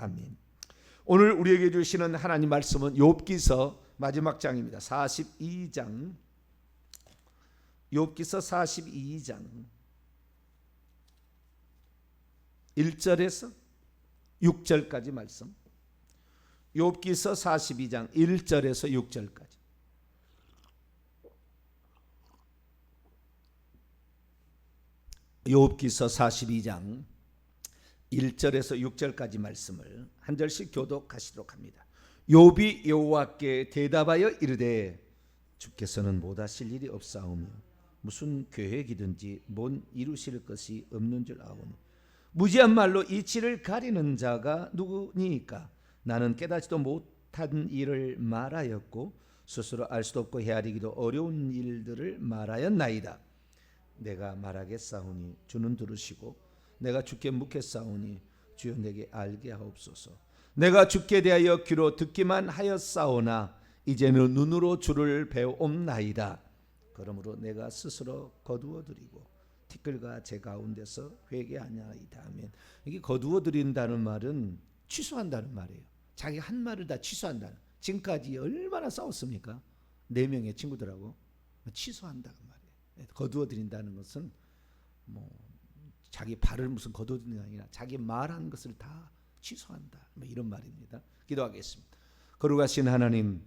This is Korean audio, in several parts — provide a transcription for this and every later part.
아멘. 오늘 우리에게 주시는 하나님 말씀은 욥기서 마지막 장입니다. 42장. 욥기서 42장 1절에서 6절까지 말씀. 욥기서 42장 1절에서 6절까지. 욥기서 42장 1절에서 6절까지 말씀을 한 절씩 교독하시도록 합니다. 욥이 여호와께 대답하여 이르되 주께서는 못하실 일이 없사오며 무슨 계획이든지 못 이루실 것이 없는 줄 아오니 무지한 말로 이치를 가리는 자가 누구니까? 나는 깨닫지도 못한 일을 말하였고 스스로 알 수도 없고 헤아리기도 어려운 일들을 말하였나이다. 내가 말하겠사오니 주는 들으시고 내가 주께 묻겠사오니 주여 내게 알게 하옵소서. 내가 주께 대하여 귀로 듣기만 하였사오나 이제는 눈으로 주를 배움나이다. 그러므로 내가 스스로 거두어드리고 티끌과 제 가운데서 회개하나이다 하면, 이게 거두어드린다는 말은 취소한다는 말이에요. 자기 한 말을 다 취소한다는. 지금까지 얼마나 싸웠습니까? 4명의 친구들하고. 취소한다는 말이에요. 거두어드린다는 것은 뭐 자기 발을 무슨 거두어드리는 게 아니라 자기 말한 것을 다 취소한다, 뭐 이런 말입니다. 기도하겠습니다. 거룩하신 하나님,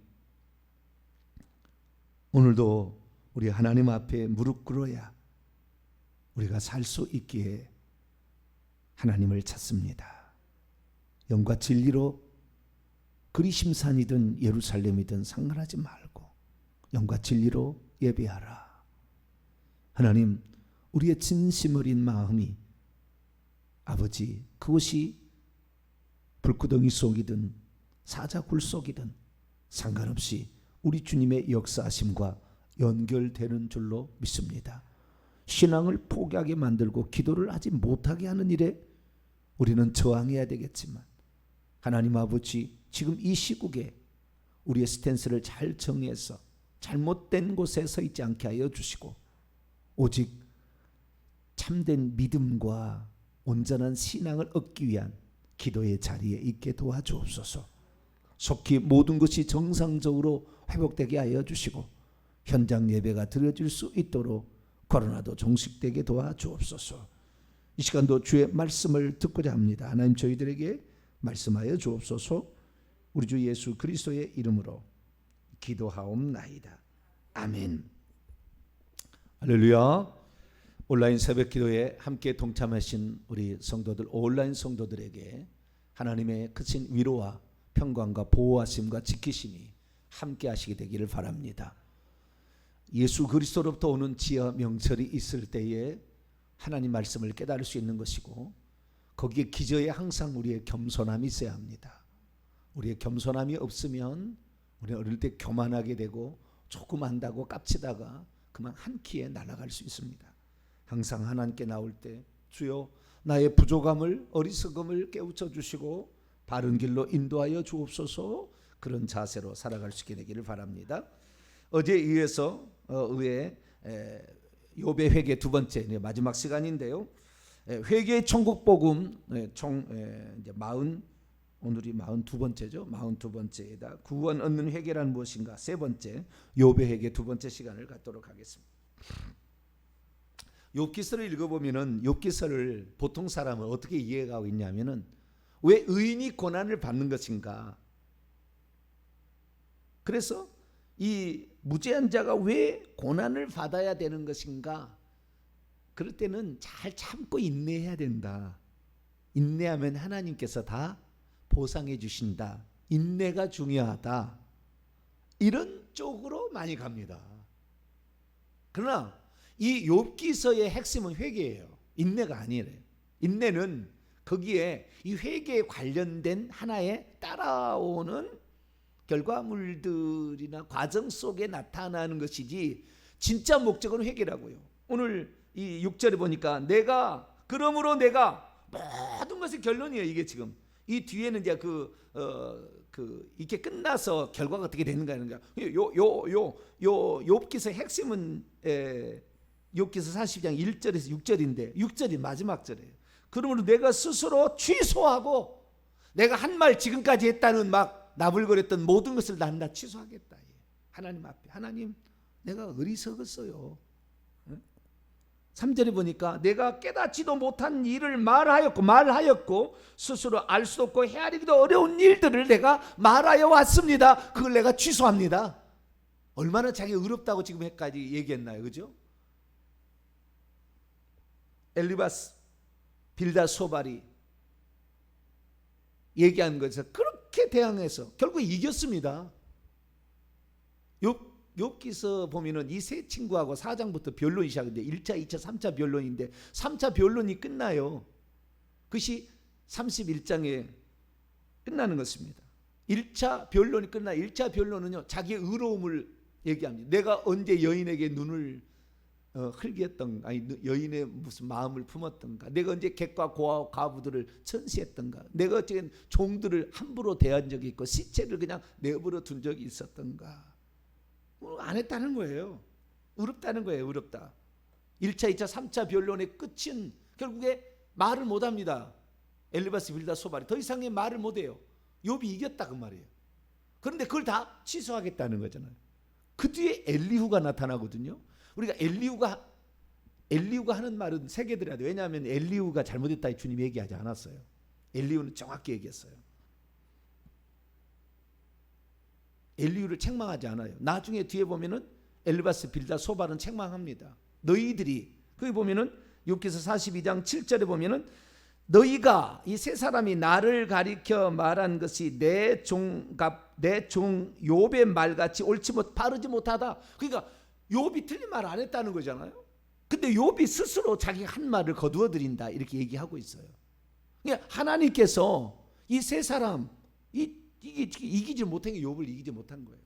오늘도 우리 하나님 앞에 무릎 꿇어야 우리가 살 수 있기에 하나님을 찾습니다. 영과 진리로 그리심산이든 예루살렘이든 상관하지 말고 영과 진리로 예배하라. 하나님, 우리의 진심 어린 마음이 아버지, 그것이 불구덩이 속이든 사자굴 속이든 상관없이 우리 주님의 역사하심과 연결되는 줄로 믿습니다. 신앙을 포기하게 만들고 기도를 하지 못하게 하는 일에 우리는 저항해야 되겠지만, 하나님 아버지, 지금 이 시국에 우리의 스탠스를 잘 정해서 잘못된 곳에 서 있지 않게 하여 주시고, 오직 참된 믿음과 온전한 신앙을 얻기 위한 기도의 자리에 있게 도와주옵소서. 속히 모든 것이 정상적으로 회복되게 하여 주시고 현장 예배가 드려질 수 있도록 코로나도 종식되게 도와주옵소서. 이 시간도 주의 말씀을 듣고자 합니다. 하나님, 저희들에게 말씀하여 주옵소서. 우리 주 예수 그리스도의 이름으로 기도하옵나이다. 아멘. 할렐루야. 온라인 새벽 기도에 함께 동참하신 우리 성도들, 온라인 성도들에게 하나님의 크신 위로와 평강과 보호하심과 지키심이 함께 하시게 되기를 바랍니다. 예수 그리스도로부터 오는 지혜와 명철이 있을 때에 하나님 말씀을 깨달을 수 있는 것이고, 거기에 기저에 항상 우리의 겸손함이 있어야 합니다. 우리의 겸손함이 없으면 우리는 어릴 때 교만하게 되고 조금 안다고 깝치다가 그만 한 키에 날아갈 수 있습니다. 항상 하나님께 나올 때 주여 나의 부족함을, 어리석음을 깨우쳐 주시고 바른 길로 인도하여 주옵소서. 그런 자세로 살아갈 수 있게 되기를 바랍니다. 어제에 이어서 욥의 회개 두 번째 마지막 시간인데요. 회개의 천국 복음 이제 오늘이 42번째죠. 42번째이다. 구원 얻는 회개란 무엇인가? 세 번째, 욥의 회개 두 번째 시간을 갖도록 하겠습니다. 욥기서를 읽어보면은, 욥기서를 보통 사람은 어떻게 이해하고 있냐면은, 왜 의인이 고난을 받는 것인가? 그래서 이 무죄한 자가 왜 고난을 받아야 되는 것인가? 그럴 때는 잘 참고 인내해야 된다. 인내하면 하나님께서 다 보상해 주신다. 인내가 중요하다. 이런 쪽으로 많이 갑니다. 그러나 이 욥기서의 핵심은 회개예요. 인내가 아니래요. 인내는 거기에 이 회개에 관련된 하나의 따라오는 결과물들이나 과정 속에 나타나는 것이지, 진짜 목적은 회개라고요. 오늘 이 6절에 보니까 그러므로 내가 모든 것의 결론이에요. 이게 지금 이 뒤에는 이제 이렇게 끝나서 결과가 어떻게 되는가 하는 거야. 욥기서의 핵심은 욥기서 40장 1절에서 6절인데, 6절이 마지막 절이에요. 그러므로 내가 스스로 취소하고 내가 한 말 지금까지 했다는 막 나불거렸던 모든 것을 난 다 취소하겠다. 하나님 앞에. 하나님, 내가 어리석었어요. 3절에 보니까 내가 깨닫지도 못한 일을 말하였고 스스로 알 수 없고 헤아리기도 어려운 일들을 내가 말하여 왔습니다. 그걸 내가 취소합니다. 얼마나 자기 어렵다고 지금까지 얘기했나요? 그죠? 엘리바스, 빌다, 소발이 얘기한 것에서 그렇게 대항해서 결국 이겼습니다. 욥기서 보면은 이 세 친구하고 4장부터 변론이 시작인데 1차, 2차, 3차 변론인데 3차 변론이 끝나요. 그것이 31장에 끝나는 것입니다. 1차 변론이 끝나 1차 변론은요, 자기의 의로움을 얘기합니다. 내가 언제 여인에게 눈을 흘겼던가, 아니 여인의 무슨 마음을 품었던가, 내가 언제 객과 고아와 과부들을 천시했던가, 내가 어쨌든 종들을 함부로 대한 적이 있고 시체를 그냥 내버려 둔 적이 있었던가. 안 했다는 거예요. 어렵다는 거예요. 어렵다. 1차, 2차, 3차 변론의 끝은 결국에 말을 못합니다. 엘리바스, 빌다, 소발이 더 이상의 말을 못해요. 욥이 이겼다 그 말이에요. 그런데 그걸 다 취소하겠다는 거잖아요. 그 뒤에 엘리후가 나타나거든요. 우리가 엘리후가 하는 말은 새겨들어야 돼요. 왜냐하면 엘리후가 잘못했다 주님 얘기하지 않았어요. 엘리후는 정확히 얘기했어요. 엘리후를 책망하지 않아요. 나중에 뒤에 보면은 엘리바스, 빌다, 소발은 책망합니다. 너희들이, 거기 보면은 욥기서 42장 7절에 보면은 너희가, 이 세 사람이 나를 가리켜 말한 것이 내 종 욥의 말같이 옳지 바르지 못하다. 그러니까 욥이 틀린 말 안 했다는 거잖아요. 근데 욥이 스스로 자기가 한 말을 거두어 드린다 이렇게 얘기하고 있어요. 그러니까 하나님께서 이 세 사람 이기지 못한 게 욥을 이기지 못한 거예요.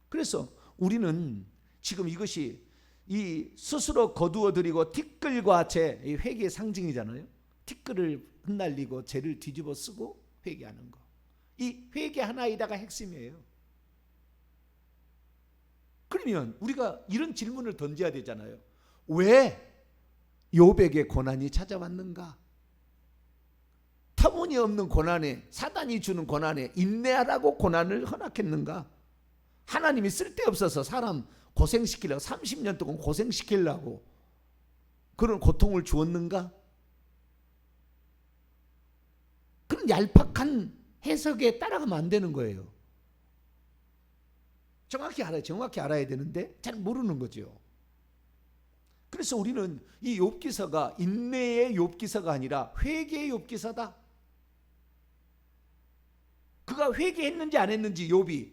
그래서 우리는 지금 이것이 이 스스로 거두어 드리고 티끌과 재, 회개의 상징이잖아요. 티끌을 흩날리고 재를 뒤집어 쓰고 회개하는 거. 이 회개 하나이다가 핵심이에요. 그러면 우리가 이런 질문을 던져야 되잖아요. 왜 욥에게 고난이 찾아왔는가? 터무니없는 고난에, 사단이 주는 고난에 인내하라고 고난을 허락했는가? 하나님이 쓸데없어서 사람 고생시키려고 30년 동안 고생시키려고 그런 고통을 주었는가? 그런 얄팍한 해석에 따라가면 안 되는 거예요. 정확히 알아야 되는데 잘 모르는 거죠. 그래서 우리는 이 욥기서가 인내의 욥기서가 아니라 회개의 욥기서다. 그가 회개했는지 안 했는지 욥이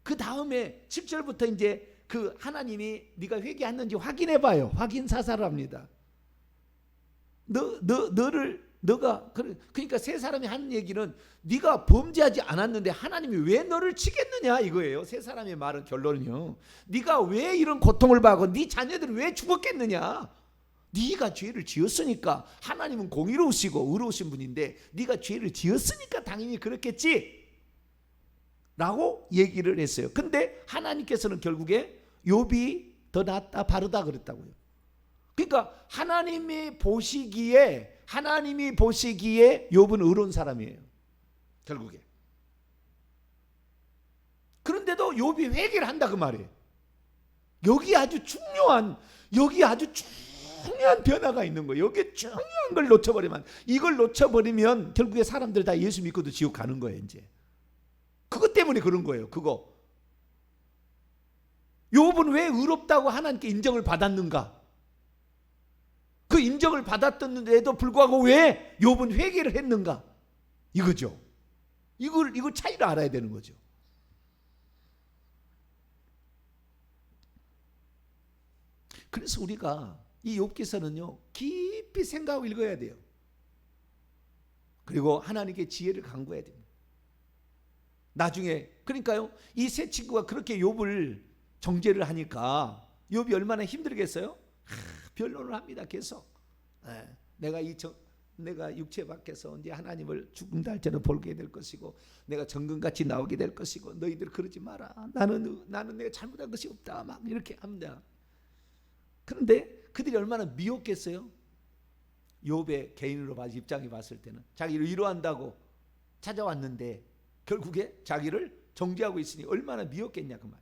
그 다음에 10절부터 이제 그 하나님이 네가 회개했는지 확인해 봐요. 확인 사살을 합니다. 너가 그러니까 세 사람이 하는 얘기는 네가 범죄하지 않았는데 하나님이 왜 너를 치겠느냐 이거예요. 세 사람의 말은 결론은요. 네가 왜 이런 고통을 받고 네 자녀들은 왜 죽었겠느냐? 네가 죄를 지었으니까. 하나님은 공의로우시고 의로우신 분인데 네가 죄를 지었으니까 당연히 그렇겠지 라고 얘기를 했어요. 근데 하나님께서는 결국에 욥이 더 낫다 바르다 그랬다고요. 그러니까 하나님이 보시기에 욥은 의로운 사람이에요. 결국에. 그런데도 욥이 회개를 한다 그 말이에요. 여기 아주 중요한 변화가 있는 거예요. 여기에 중요한 걸 놓쳐버리면, 이걸 놓쳐버리면 결국에 사람들 다 예수 믿고도 지옥 가는 거예요. 이제 그것 때문에 그런 거예요. 그거. 욥은 왜 의롭다고 하나님께 인정을 받았는가? 그 인정을 받았던데도 불구하고 왜 욥은 회개를 했는가? 이거죠. 이걸 차이를 알아야 되는 거죠. 그래서 우리가 이 욥기서는요 깊이 생각하고 읽어야 돼요. 그리고 하나님께 지혜를 간구해야 됩니다. 나중에 그러니까요 이 세 친구가 그렇게 욥을 정죄를 하니까 욥이 얼마나 힘들겠어요? 변론을 합니다. 계속. 내가 육체 밖에서 언제 하나님을 죽음 날짜로 보게 될 것이고 내가 정금같이 나오게 될 것이고 너희들 그러지 마라. 나는 내가 잘못한 것이 없다. 막 이렇게 합니다. 그런데 그들이 얼마나 미웠겠어요? 욥의 개인으로 입장에 봤을 때는 자기를 위로한다고 찾아왔는데 결국에 자기를 정죄하고 있으니 얼마나 미웠겠냐 그 말.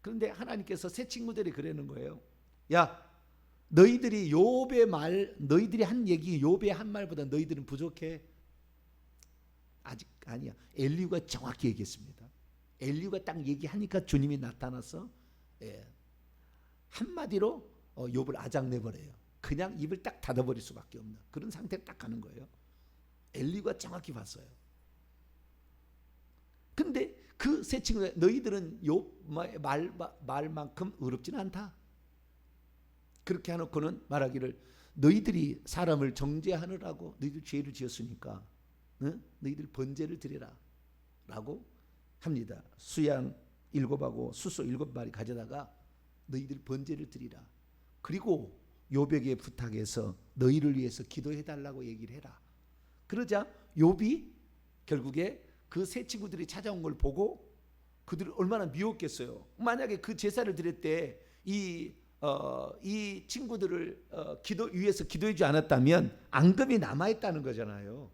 그런데 하나님께서 새 친구들이 그러는 거예요. 야, 너희들이 욥의 말, 너희들이 한 얘기, 욥의 한 말보다 너희들은 부족해. 아직 아니야. 엘리후가 정확히 얘기했습니다. 엘리후가 딱 얘기하니까 주님이 나타나서 한마디로 욥을 아작내버려요. 그냥 입을 딱 닫아버릴 수밖에 없는 그런 상태에 딱 가는 거예요. 엘리후가 정확히 봤어요. 근데 그 세 친구가 너희들은 욥 말만큼 의롭지는 않다. 그렇게 해놓고는 말하기를 너희들이 사람을 정죄하느라고 너희들 죄를 지었으니까 너희들 번제를 드리라 라고 합니다. 수양 7하고 수소 7마리 가져다가 너희들 번제를 드리라. 그리고 욥에게 부탁해서 너희를 위해서 기도해달라고 얘기를 해라. 그러자 욥이 결국에 그 세 친구들이 찾아온 걸 보고 그들이 얼마나 미웠겠어요. 만약에 그 제사를 드릴 때 이 친구들을 위해서 기도해주지 않았다면 앙금이 남아있다는 거잖아요.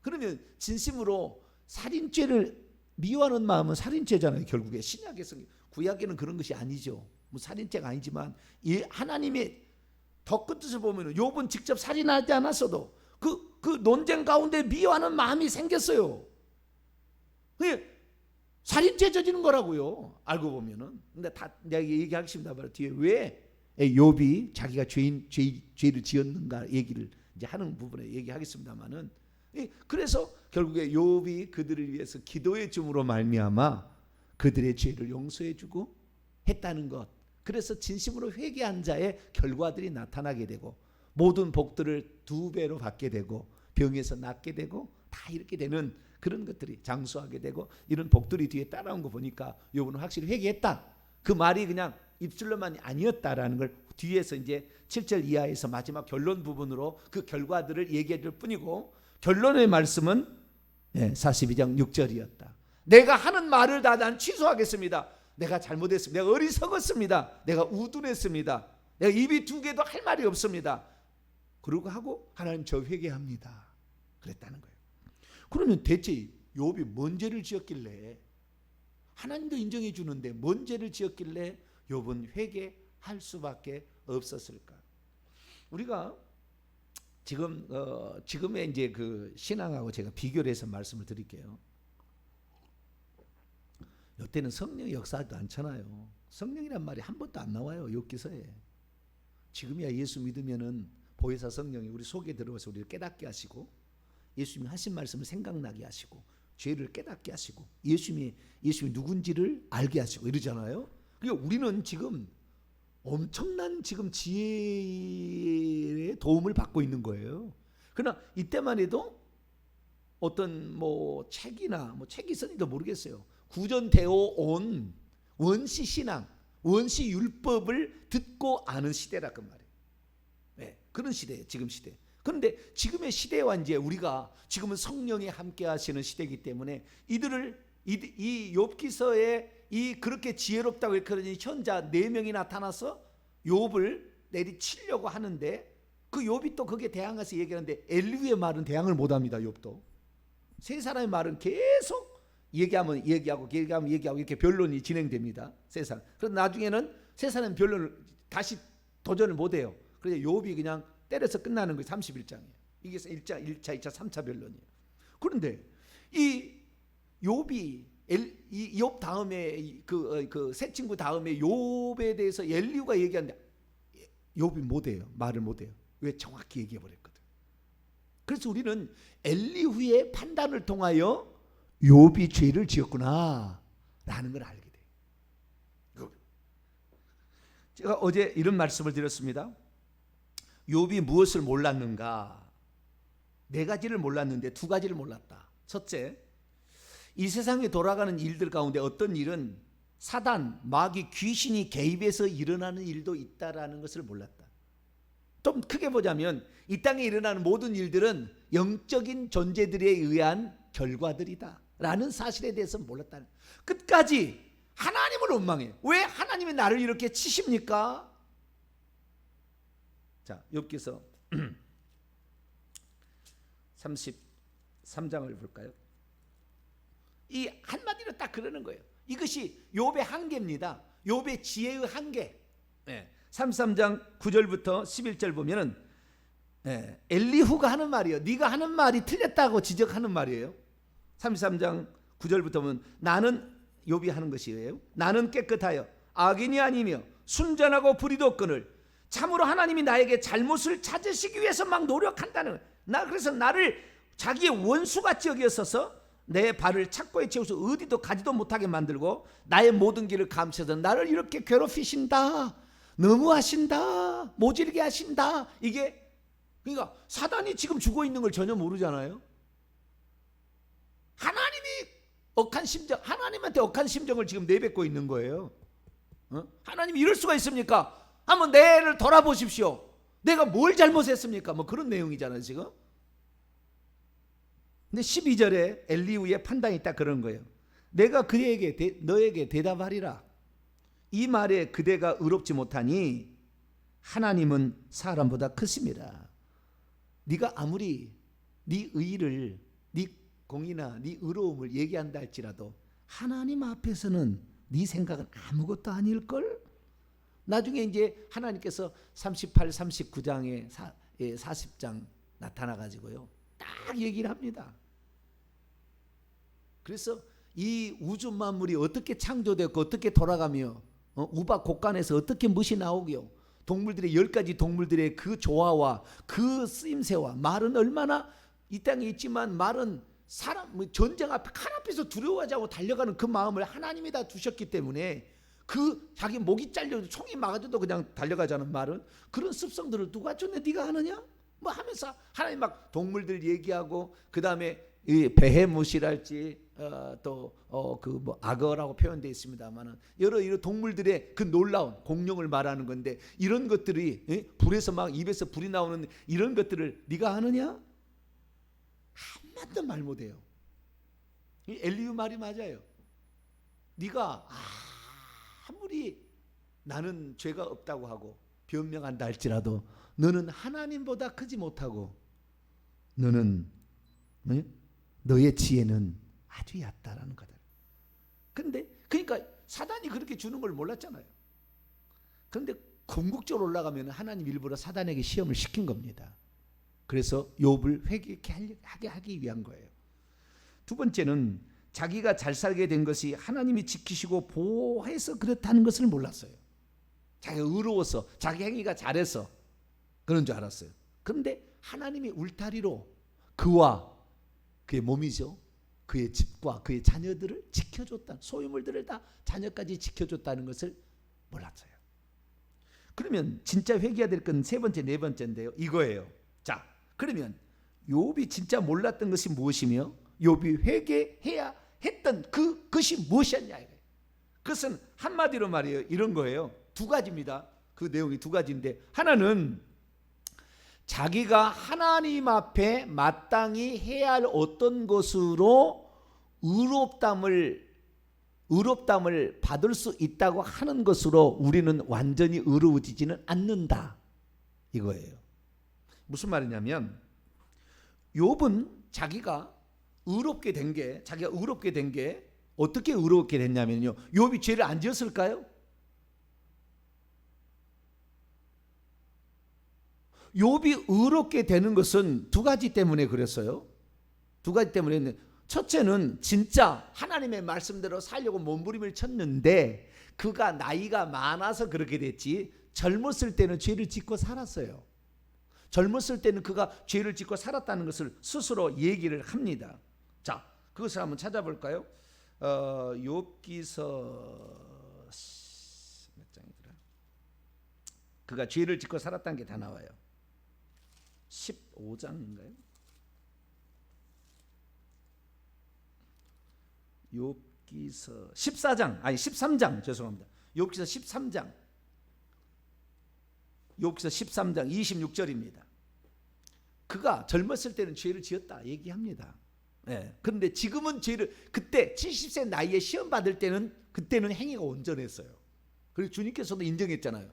그러면 진심으로 살인죄를 미워하는 마음은 살인죄잖아요. 결국에 신약에서, 구약에는 그런 것이 아니죠. 뭐 살인죄가 아니지만 이 하나님의 더 끝을 보면 욥은 직접 살인하지 않았어도 그 논쟁 가운데 미워하는 마음이 생겼어요. 그게 살인죄 저지른 거라고요. 알고 보면은. 근데 다 내가 얘기하겠습니다. 바로 뒤에 왜 욥이 자기가 죄를 지었는가 얘기를 이제 하는 부분에 얘기하겠습니다만은. 그래서 결국에 욥이 그들을 위해서 기도해 줌으로 말미암아 그들의 죄를 용서해 주고 했다는 것. 그래서 진심으로 회개한 자의 결과들이 나타나게 되고 모든 복들을 2배로 받게 되고 병에서 낫게 되고 다 이렇게 되는 그런 것들이 장수하게 되고 이런 복들이 뒤에 따라온 거 보니까 욥은 확실히 회개했다. 그 말이 그냥 입술로만이 아니었다라는 걸 뒤에서 이제 7절 이하에서 마지막 결론 부분으로 그 결과들을 얘기해 줄 뿐이고 결론의 말씀은 42장 6절이었다. 내가 하는 말을 다 난 취소하겠습니다. 내가 잘못했습니다. 내가 어리석었습니다. 내가 우둔했습니다. 내가 입이 2개도 할 말이 없습니다. 그러고 하고 하나님 저 회개합니다. 그랬다는 거예요. 그러면 대체 욥이 뭔 죄를 지었길래 하나님도 인정해 주는데 뭔 죄를 지었길래 욥은 회개할 수밖에 없었을까? 우리가 지금의 이제 그 신앙하고 제가 비교를 해서 말씀을 드릴게요. 이때는 성령이 역사하지도 않잖아요. 성령이란 말이 한 번도 안 나와요. 욥기서에. 지금이야 예수 믿으면은 보혜사 성령이 우리 속에 들어와서 우리를 깨닫게 하시고 예수님이 하신 말씀을 생각나게 하시고 죄를 깨닫게 하시고 예수님이 누군지를 알게 하시고 이러잖아요. 그러니까 우리는 지금 엄청난 지금 지혜의 도움을 받고 있는 거예요. 그러나 이때만 해도 어떤 뭐 책이나 뭐 책이 있었는지도 모르겠어요. 구전되어 온 원시 신앙, 원시 율법을 듣고 아는 시대라 그 말이에요. 네, 그런 시대예요. 지금 시대. 그런데 지금의 시대와 이제 우리가 지금은 성령이 함께 하시는 시대이기 때문에 이 욥기서에 이 그렇게 지혜롭다고 일컬어진 현자 4명이 나타나서 욥을 내리치려고 하는데 그 욥이 또 거기에 대항해서 얘기하는데 엘리후의 말은 대항을 못합니다. 욥도 세 사람의 말은 계속 얘기하면 얘기하고 이렇게 변론이 진행됩니다. 세 사람. 그래서 나중에는 세 사람 변론을 다시 도전을 못해요. 그래서 욥이 그냥 때려서 끝나는 거예요. 31장이에요. 이게 1차, 2차, 3차 변론이에요. 그런데 이 욥이 욥 다음에 그 세 친구 다음에 욥에 대해서 엘리후가 얘기하는데 욥이 못해요. 말을 못해요. 왜? 정확히 얘기해 버렸거든. 그래서 우리는 엘리후의 판단을 통하여 욥이 죄를 지었구나 라는 걸 알게 돼요. 제가 어제 이런 말씀을 드렸습니다. 욥이 무엇을 몰랐는가? 4가지를 몰랐는데 2가지를 몰랐다. 첫째, 이 세상에 돌아가는 일들 가운데 어떤 일은 사단, 마귀, 귀신이 개입해서 일어나는 일도 있다라는 것을 몰랐다. 좀 크게 보자면 이 땅에 일어나는 모든 일들은 영적인 존재들에 의한 결과들이다 라는 사실에 대해서 몰랐다. 끝까지 하나님을 원망해. 왜 하나님이 나를 이렇게 치십니까? 자, 욥기서 33장을 볼까요? 이 한마디로 딱 그러는 거예요. 이것이 욥의 한계입니다. 욥의 지혜의 한계. 33장 9절부터 11절 보면은 엘리후가 하는 말이에요. 네가 하는 말이 틀렸다고 지적하는 말이에요. 33장 9절부터 보면 나는, 욥이 하는 것이에요. 나는 깨끗하여 악인이 아니며 순전하고 불의도 없거늘 참으로 하나님이 나에게 잘못을 찾으시기 위해서 막 노력한다는 거예요. 그래서 나를 자기의 원수같이 여겼어서 내 발을 착고에 채워서 어디도 가지도 못하게 만들고 나의 모든 길을 감춰서 나를 이렇게 괴롭히신다, 너무하신다, 모질게 하신다. 이게 그러니까 사단이 지금 죽어 있는 걸 전혀 모르잖아요. 하나님이 억한 심정, 하나님한테 억한 심정을 지금 내뱉고 있는 거예요. 하나님이 이럴 수가 있습니까? 한번 내를 돌아보십시오. 내가 뭘 잘못했습니까? 뭐 그런 내용이잖아요 지금. 근데 12절에 엘리후의 판단이 딱 그런 거예요. 내가 그에게 너에게 대답하리라. 이 말에 그대가 의롭지 못하니 하나님은 사람보다 크심이라. 네가 아무리 네 의를, 네 공의나 네 의로움을 얘기한다 할지라도 하나님 앞에서는 네 생각은 아무것도 아닐걸. 나중에 이제 하나님께서 38, 39장에 40장 나타나가지고요 딱 얘기를 합니다. 그래서 이 우주 만물이 어떻게 창조됐고 어떻게 돌아가며 우박 곡간에서 어떻게 무엇이 나오고요, 동물들의 10가지 동물들의 그 조화와 그 쓰임새와 말은 얼마나 이 땅에 있지만 말은 사람 전쟁 앞에 칼 앞에서 두려워하지 않고 달려가는 그 마음을 하나님이 다 두셨기 때문에 그 자기 목이 잘려도 총이 막아줘도 그냥 달려가자는 말은 그런 습성들을 누가 줬네 네가 하느냐 뭐 하면서 하나님 막 동물들 얘기하고 그 다음에 이 베헤못이랄지 또 그 뭐 악어라고 표현되어 있습니다만은 여러 동물들의 그 놀라운 공룡을 말하는 건데 이런 것들이 불에서 막 입에서 불이 나오는 이런 것들을 네가 아느냐? 한마디도 말 못해요. 이 엘리후 말이 맞아요. 네가 아무리 나는 죄가 없다고 하고 변명한다 할지라도 너는 하나님보다 크지 못하고 너는 너의 지혜는 아주 얕다라는 거다. 근데 그러니까 사단이 그렇게 주는 걸 몰랐잖아요. 그런데 궁극적으로 올라가면 하나님 일부러 사단에게 시험을 시킨 겁니다. 그래서 욥을 회개하게 하기 위한 거예요. 두 번째는 자기가 잘 살게 된 것이 하나님이 지키시고 보호해서 그렇다는 것을 몰랐어요. 자기가 의로워서 자기 행위가 잘해서 그런 줄 알았어요. 그런데 하나님이 울타리로 그와 그의 몸이죠, 그의 집과 그의 자녀들을 지켜줬다, 소유물들을 다 자녀까지 지켜줬다는 것을 몰랐어요. 그러면 진짜 회개해야 될 건 세 번째, 네 번째인데요, 이거예요. 자, 그러면 욥이 진짜 몰랐던 것이 무엇이며 욥이 회개해야 했던 그것이 무엇이었냐 이거예요. 그것은 한마디로 말이에요, 이런 거예요. 두 가지입니다. 그 내용이 두 가지인데, 하나는 자기가 하나님 앞에 마땅히 해야 할 어떤 것으로 의롭담을 받을 수 있다고 하는 것으로 우리는 완전히 의로워지지는 않는다 이거예요. 무슨 말이냐면 욥은 자기가 의롭게 된 게 어떻게 의롭게 됐냐면요, 욥이 죄를 안 지었을까요? 욥이 의롭게 되는 것은 두 가지 때문에 그랬어요. 두 가지 때문에. 첫째는 진짜 하나님의 말씀대로 살려고 몸부림을 쳤는데 그가 나이가 많아서 그렇게 됐지 젊었을 때는 죄를 짓고 살았어요. 젊었을 때는 그가 죄를 짓고 살았다는 것을 스스로 얘기를 합니다. 자, 그것을 한번 찾아볼까요? 욥기서 몇 장이더라? 그가 죄를 짓고 살았다는 게 다 나와요. 15장인가요? 욥기서 13장 죄송합니다. 욥기서 13장 26절입니다. 그가 젊었을 때는 죄를 지었다 얘기합니다. 그런데 지금은 죄를, 그때 70세 나이에 시험 받을 때는 그때는 행위가 온전했어요. 그리고 주님께서도 인정했잖아요.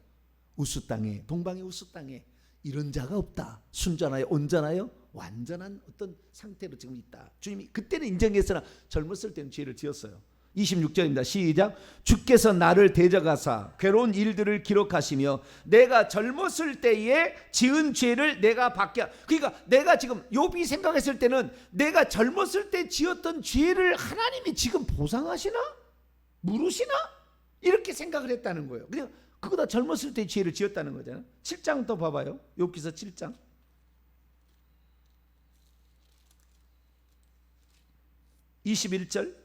우스 땅에, 동방의 우스 땅에 이런 자가 없다. 순전하여 온전하여 완전한 어떤 상태로 지금 있다. 주님이 그때는 인정했으나 젊었을 때는 죄를 지었어요. 26절입니다. 시작. 주께서 나를 대적하사 괴로운 일들을 기록하시며 내가 젊었을 때에 지은 죄를 내가 받게. 그러니까 내가 지금 욥이 생각했을 때는 내가 젊었을 때 지었던 죄를 하나님이 지금 보상하시나? 물으시나? 이렇게 생각을 했다는 거예요. 그냥 그거다 젊었을 때 죄를 지었다는 거잖아요. 7장 또 봐봐요. 욥기서 7장 21절.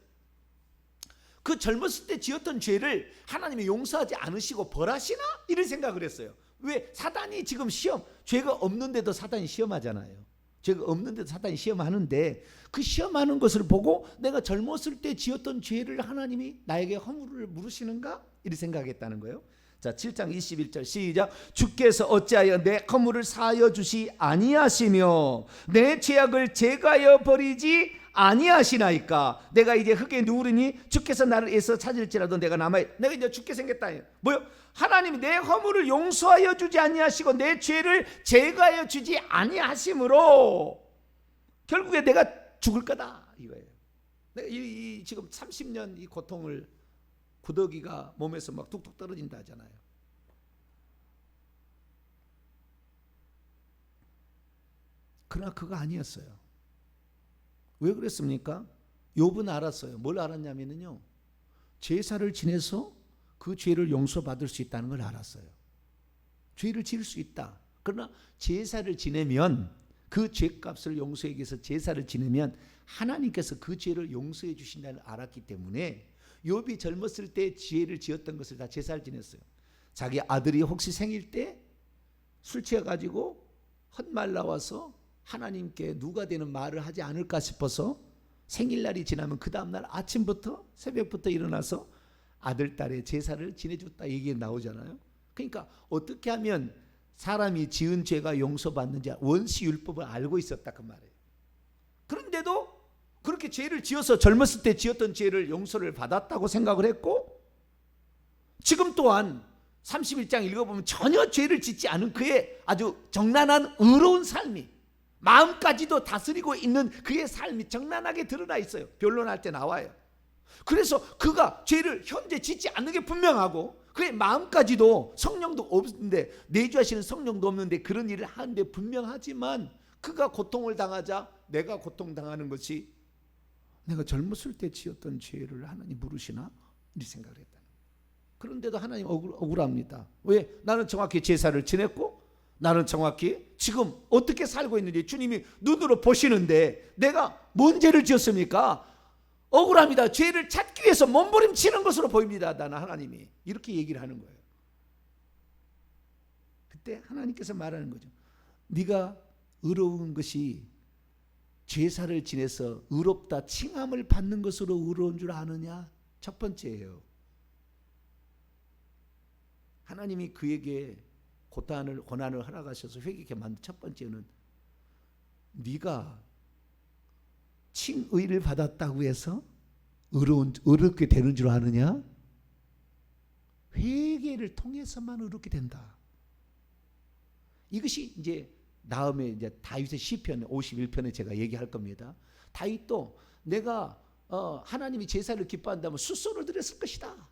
그 젊었을 때 지었던 죄를 하나님이 용서하지 않으시고 벌하시나? 이런 생각을 했어요. 왜? 사단이 지금 시험, 죄가 없는데도 사단이 시험하잖아요. 죄가 없는데도 사단이 시험하는데 그 시험하는 것을 보고 내가 젊었을 때 지었던 죄를 하나님이 나에게 허물을 물으시는가? 이렇게 생각했다는 거예요. 자, 7장 21절 시작. 주께서 어찌하여 내 허물을 사하여 주시 아니하시며 내 죄악을 제거하여 버리지 아니하시나이까. 내가 이제 흙에 누우리니 주께서 나를 애써 찾을지라도 내가 내가 이제 죽게 생겼다. 뭐요? 하나님이 내 허물을 용서하여 주지 아니하시고 내 죄를 제거하여 주지 아니하심으로 결국에 내가 죽을 거다 이거예요. 내가 이 지금 30년 이 고통을 구더기가 몸에서 막 뚝뚝 떨어진다 하잖아요. 그러나 그거 아니었어요. 왜 그랬습니까? 욥은 알았어요. 뭘 알았냐면요, 제사를 지내서 그 죄를 용서받을 수 있다는 걸 알았어요. 죄를 지을 수 있다. 그러나 제사를 지내면 그 죄값을 용서하기 위해서 제사를 지내면 하나님께서 그 죄를 용서해 주신다는 걸 알았기 때문에 욥이 젊었을 때 죄를 지었던 것을 다 제사를 지냈어요. 자기 아들이 혹시 생일 때 술 취해가지고 헛말 나와서 하나님께 누가 되는 말을 하지 않을까 싶어서 생일날이 지나면 그 다음날 아침부터 새벽부터 일어나서 아들 딸의 제사를 지내줬다 얘기 나오잖아요. 그러니까 어떻게 하면 사람이 지은 죄가 용서받는지 원시율법을 알고 있었다 그 말이에요. 그런데도 그렇게 죄를 지어서 젊었을 때 지었던 죄를 용서를 받았다고 생각을 했고, 지금 또한 31장 읽어보면 전혀 죄를 짓지 않은 그의 아주 정난한 의로운 삶이, 마음까지도 다스리고 있는 그의 삶이 정난하게 드러나 있어요. 변론할 때 나와요. 그래서 그가 죄를 현재 짓지 않는 게 분명하고 그의 마음까지도 성령도 없는데, 내주하시는 성령도 없는데 그런 일을 하는데 분명하지만 그가 고통을 당하자 내가 고통당하는 것이 내가 젊었을 때 지었던 죄를 하나님 물으시나? 이 생각을 했다. 그런데도 하나님 억울합니다. 왜? 나는 정확히 제사를 지냈고 나는 정확히 지금 어떻게 살고 있는지 주님이 눈으로 보시는데 내가 뭔 죄를 지었습니까? 억울합니다. 죄를 찾기 위해서 몸부림치는 것으로 보입니다. 나는 하나님이 이렇게 얘기를 하는 거예요. 그때 하나님께서 말하는 거죠. 네가 의로운 것이 제사를 지내서 의롭다 칭함을 받는 것으로 의로운 줄 아느냐? 첫 번째예요. 하나님이 그에게 고난을 허락하셔서 회개케 만든 첫 번째는 네가 칭의를 받았다고 해서 의롭게 되는 줄 아느냐? 회개를 통해서만 의롭게 된다. 이것이 이제 다음에 이제 다윗의 시편 51편에 제가 얘기할 겁니다. 다윗도 내가 하나님이 제사를 기뻐한다면 숫소를 드렸을 것이다.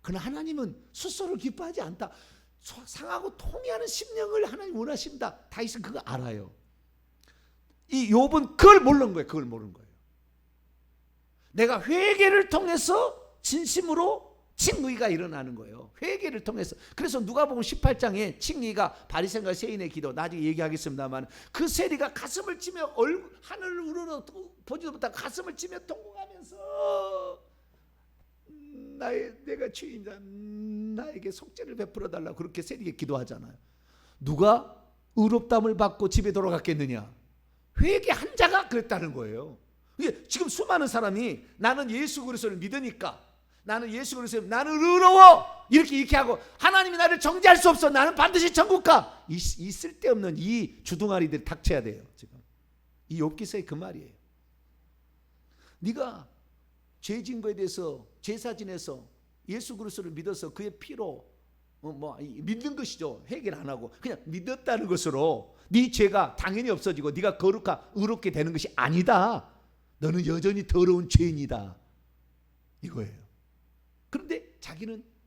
그러나 하나님은 숫소를 기뻐하지 않다. 상하고 통해하는 심령을 하나님 원하신다. 다윗은 그거 알아요. 이 욥은 그걸 모르는 거예요. 그걸 모르는 거예요. 내가 회개를 통해서 진심으로 칭의가 일어나는 거예요. 회개를 통해서. 그래서 누가복음 18장에 칭의가 바리새인과 세인의 기도, 나중에 얘기하겠습니다만, 그 세리가 가슴을 치며 하늘을 우러러 보지도 못하고 가슴을 치며 통곡하면서 내가 주인이다, 나에게 속죄를 베풀어 달라고 그렇게 세리에게 기도하잖아요. 누가 의롭다함을 받고 집에 돌아갔겠느냐? 회개한 자가 그랬다는 거예요. 지금 수많은 사람이 나는 예수 그리스도를 믿으니까, 나는 예수 그리스도, 나는 의로워, 이렇게 하고 하나님이 나를 정죄할 수 없어, 나는 반드시 천국 가, 이 쓸데없는 이 주둥아리들 닥쳐야 돼요. 지금 이 욥기서의 그 말이에요. 네가 죄진 거에 대해서 제사 지내서 예수 그리스도를 믿어서 그의 피로 믿는 것이죠. 회개를 안 하고 그냥 믿었다는 것으로 네 죄가 당연히 없어지고 네가 의롭게 되는 것이 아니다. 너는 여전히 더러운 죄인이다. 이거예요. 그런데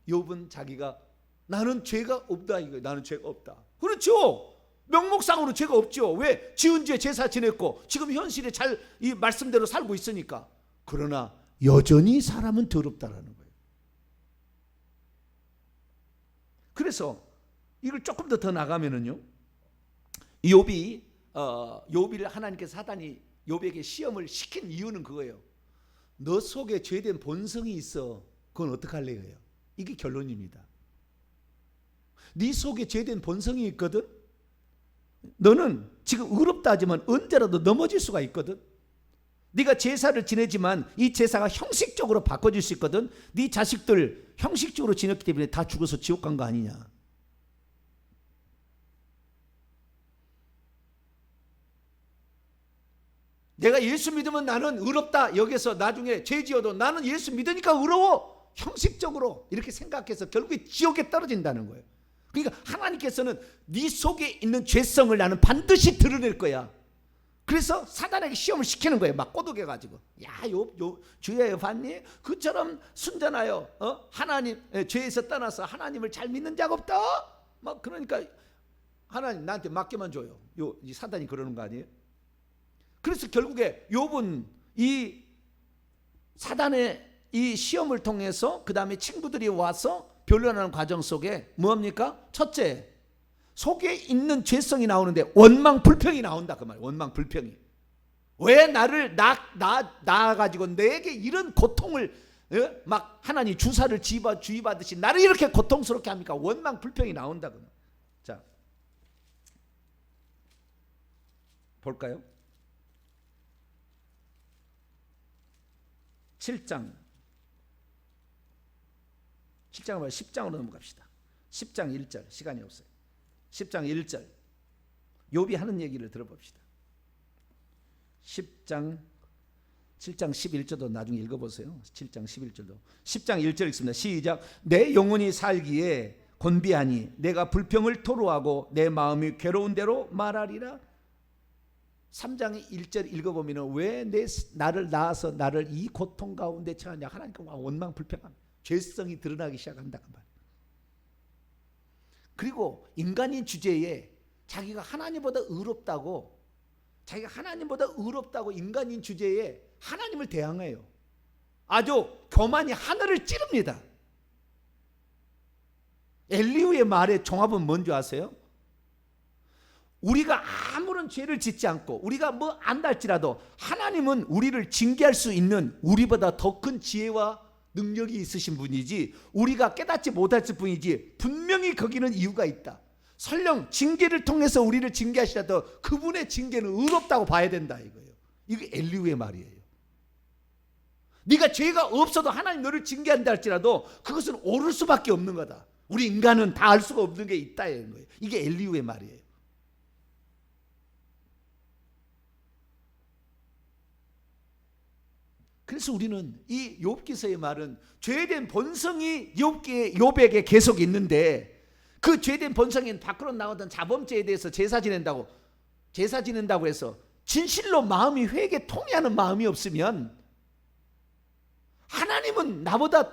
욥은 자기가 나는 죄가 없다 이거예요. 나는 죄가 없다. 그렇죠. 명목상으로 죄가 없죠. 왜? 지은 죄 제사 지냈고 지금 현실에 잘 이 말씀대로 살고 있으니까. 그러나 여전히 사람은 더럽다라는 거예요. 그래서 이걸 조금 더 나가면은요, 욥을 하나님께서 사단이 욥에게 시험을 시킨 이유는 그거예요. 너 속에 죄된 본성이 있어. 그건 어떡할래 이거예요. 이게 결론입니다. 네 속에 죄된 본성이 있거든. 너는 지금 의롭다 하지만 언제라도 넘어질 수가 있거든. 네가 제사를 지내지만 이 제사가 형식적으로 바꿔질 수 있거든. 네 자식들 형식적으로 지냈기 때문에 다 죽어서 지옥 간 거 아니냐. 내가 예수 믿으면 나는 의롭다. 여기서 나중에 죄 지어도 나는 예수 믿으니까 의로워. 형식적으로 이렇게 생각해서 결국에 지옥에 떨어진다는 거예요. 그러니까 하나님께서는 네 속에 있는 죄성을 나는 반드시 드러낼 거야. 그래서 사단에게 시험을 시키는 거예요. 막 꼬드겨가지고 야, 주여 봤니? 그처럼 순전하여 하나님 죄에서 떠나서 하나님을 잘 믿는 자가 없다. 막 그러니까 하나님 나한테 맡겨만 줘요. 이 사단이 그러는 거 아니에요? 그래서 결국에 욥은 이 사단의 이 시험을 통해서 그 다음에 친구들이 와서 변론하는 과정 속에 뭐합니까? 첫째, 속에 있는 죄성이 나오는데 원망 불평이 나온다 그 말. 원망 불평이. 왜 나를 낳아가지고 내게 이런 고통을 막 하나님 주사를 주의받듯이 나를 이렇게 고통스럽게 합니까? 원망 불평이 나온다 그 말. 자, 볼까요? 7장을 10장으로 넘어갑시다. 10장 1절 시간이 없어요. 10장 1절 욥이 하는 얘기를 들어봅시다. 7장 11절도 나중에 읽어보세요. 7장 11절도 10장 1절 읽습니다. 시작. 내 영혼이 살기에 곤비하니 내가 불평을 토로하고 내 마음이 괴로운 대로 말하리라. 3장 1절 읽어보면 왜 나를 낳아서 나를 이 고통 가운데 처하냐. 하나님께 원망 불평합니다. 죄성이 드러나기 시작한다 그 말. 그리고 인간인 주제에 자기가 하나님보다 의롭다고 인간인 주제에 하나님을 대항해요. 아주 교만이 하늘을 찌릅니다. 엘리후의 말의 종합은 뭔지 아세요? 우리가 아무런 죄를 짓지 않고 우리가 뭐 안다 할지라도 하나님은 우리를 징계할 수 있는 우리보다 더 큰 지혜와 능력이 있으신 분이지 우리가 깨닫지 못할 뿐이지 분명히 거기는 이유가 있다. 설령 징계를 통해서 우리를 징계하시라도 그분의 징계는 의롭다고 봐야 된다 이거예요. 이게 엘리후의 말이에요. 네가 죄가 없어도 하나님 너를 징계한다 할지라도 그것은 옳을 수밖에 없는 거다. 우리 인간은 다 알 수가 없는 게 있다 이런 거예요. 이게 엘리후의 말이에요. 그래서 우리는 이 욥기서의 말은 죄된 본성이 욥에게 계속 있는데 그 죄된 본성인 밖으로 나오던 자범죄에 대해서 제사 지낸다고 해서 진실로 마음이 회개 통해하는 마음이 없으면 하나님은 나보다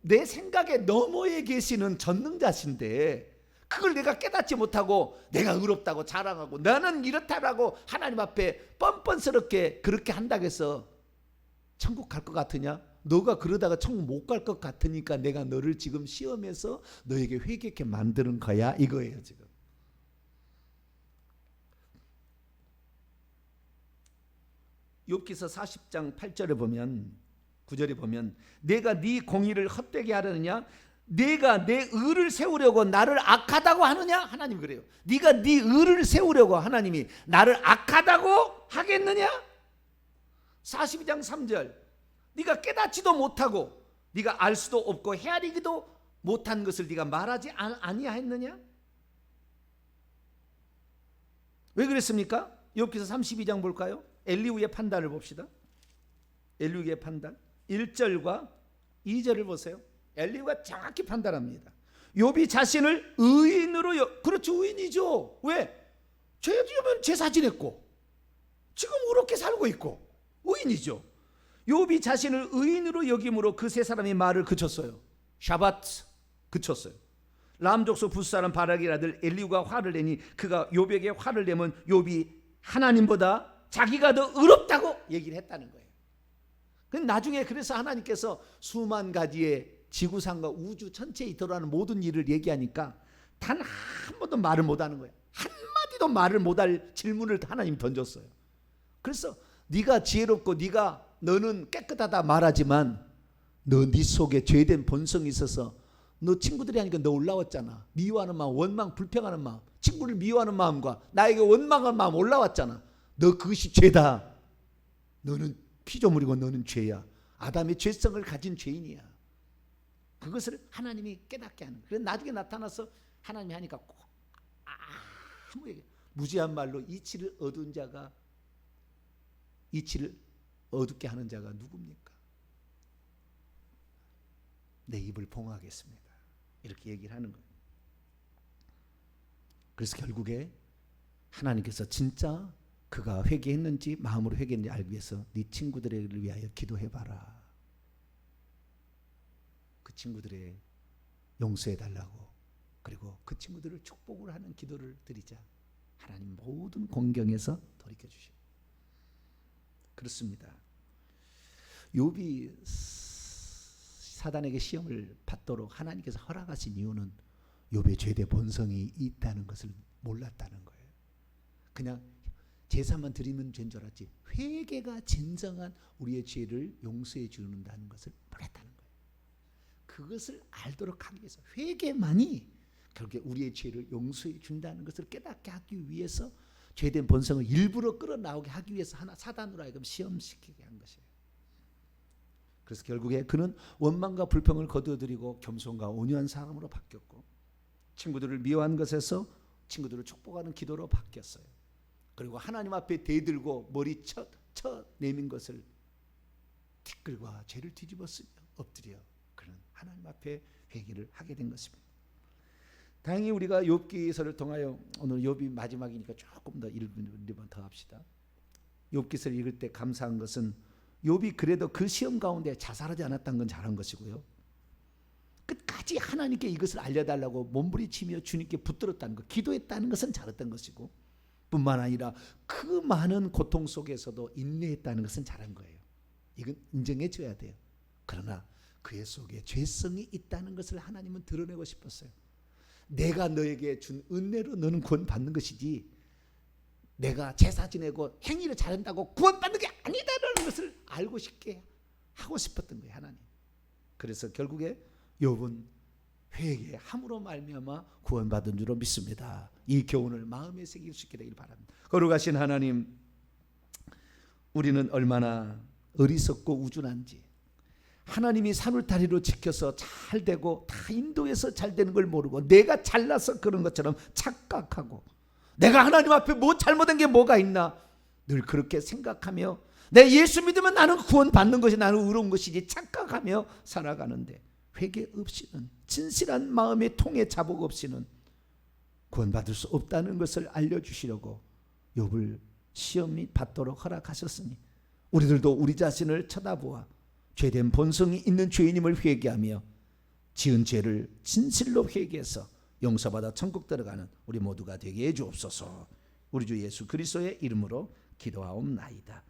내 생각에 너머에 계시는 전능자신데 그걸 내가 깨닫지 못하고 내가 의롭다고 자랑하고 나는 이렇다라고 하나님 앞에 뻔뻔스럽게 그렇게 한다고 해서 천국 갈 것 같으냐? 너가 그러다가 천국 못 갈 것 같으니까 내가 너를 지금 시험해서 너에게 회개케 만드는 거야 이거예요 지금. 욥기서 40장 8절에 보면 9절에 보면 내가 네 공의를 헛되게 하려느냐? 네가 내 의를 세우려고 나를 악하다고 하느냐? 하나님 그래요. 네가 네 의를 세우려고 하나님이 나를 악하다고 하겠느냐? 42장 3절 네가 깨닫지도 못하고 네가 알 수도 없고 헤아리기도 못한 것을 네가 말하지 아니하였느냐? 왜 그랬습니까? 욥기서 32장 볼까요? 엘리후의 판단을 봅시다. 엘리후의 판단 1절과 2절을 보세요. 엘리후가 정확히 판단합니다. 욥이 자신을 의인으로 그렇죠, 의인이죠. 왜? 죄 지으면 제사 지냈고 지금 의롭게 살고 있고 의인이죠. 욥이 자신을 의인으로 여김으로 그 세 사람이 말을 그쳤어요. 샤밧 그쳤어요. 람 족속 붓사람 바락의 아들 엘리후가 화를 내니 그가 욥에게 화를 내면 욥이 하나님보다 자기가 더 의롭다고 얘기를 했다는 거예요. 나중에 그래서 하나님께서 수만 가지의 지구상과 우주 전체에 있더라는 모든 일을 얘기하니까 단 한 번도 말을 못하는 거예요. 한마디도 말을 못할 질문을 하나님이 던졌어요. 그래서 네가 지혜롭고 너는 깨끗하다 말하지만 네 속에 죄된 본성이 있어서 너 친구들이 하니까 너 올라왔잖아. 미워하는 마음, 원망, 불평하는 마음, 친구를 미워하는 마음과 나에게 원망하는 마음 올라왔잖아. 너 그것이 죄다. 너는 피조물이고 너는 죄야. 아담의 죄성을 가진 죄인이야. 그것을 하나님이 깨닫게 하는. 그래서 나중에 나타나서 하나님이 하니까 아무에게 무지한 말로 이치를 얻은 자가 이치를 어둡게 하는 자가 누굽니까? 내 입을 봉하겠습니다. 이렇게 얘기를 하는 거예요. 그래서 결국에 하나님께서 진짜 그가 회개했는지 마음으로 회개했는지 알기 위해서 네 친구들을 위하여 기도해봐라. 그 친구들의 용서해달라고, 그리고 그 친구들을 축복을 하는 기도를 드리자. 하나님 모든 공경에서 돌이켜주시오. 그렇습니다. 욥이 사단에게 시험을 받도록 하나님께서 허락하신 이유는 욥의 죄대 본성이 있다는 것을 몰랐다는 거예요. 그냥 제사만 드리면 죄인 줄 알았지 회개가 진정한 우리의 죄를 용서해 주는다는 것을 몰랐다는 거예요. 그것을 알도록 하기 위해서 회개만이 결국에 우리의 죄를 용서해 준다는 것을 깨닫게 하기 위해서 죄된 본성을 일부러 끌어나오게 하기 위해서 사단으로 하여금 시험시키게 한 것이에요. 그래서 결국에 그는 원망과 불평을 거두어들이고 겸손과 온유한 사람으로 바뀌었고, 친구들을 미워한 것에서 친구들을 축복하는 기도로 바뀌었어요. 그리고 하나님 앞에 대들고 머리 쳐 내민 것을 티끌과 죄를 뒤집었으며 엎드려 그는 하나님 앞에 회개를 하게 된 것입니다. 다행히 우리가 욥기서를 통하여, 오늘 욥이 마지막이니까 조금 더 1분 더 합시다. 욥기서를 읽을 때 감사한 것은 욥이 그래도 그 시험 가운데 자살하지 않았다는 건 잘한 것이고요. 끝까지 하나님께 이것을 알려달라고 몸부림치며 주님께 붙들었다는 것, 기도했다는 것은 잘했던 것이고, 뿐만 아니라 그 많은 고통 속에서도 인내했다는 것은 잘한 거예요. 이건 인정해 줘야 돼요. 그러나 그의 속에 죄성이 있다는 것을 하나님은 드러내고 싶었어요. 내가 너에게 준 은혜로 너는 구원받는 것이지 내가 제사 지내고 행위를 잘한다고 구원받는 게 아니다라는 것을 알고 싶게 하고 싶었던 거예요, 하나님. 그래서 결국에 욥은 회개함으로 말미암아 구원받은 줄로 믿습니다. 이 교훈을 마음에 새길 수 있게 되길 바랍니다. 거룩하신 하나님, 우리는 얼마나 어리석고 우둔한지, 하나님이 산울타리로 지켜서 잘 되고 다 인도해서 잘 되는 걸 모르고 내가 잘나서 그런 것처럼 착각하고, 내가 하나님 앞에 뭐 잘못한 게 뭐가 있나 늘 그렇게 생각하며, 내 예수 믿으면 나는 구원받는 것이 나는 의로운 것이지 착각하며 살아가는데, 회개 없이는, 진실한 마음의 통에 자복 없이는 구원받을 수 없다는 것을 알려주시려고 욥을 시험이 받도록 허락하셨으니, 우리들도 우리 자신을 쳐다보아 죄된 본성이 있는 죄인임을 회개하며 지은 죄를 진실로 회개해서 용서받아 천국 들어가는 우리 모두가 되게 해 주옵소서. 우리 주 예수 그리스도의 이름으로 기도하옵나이다.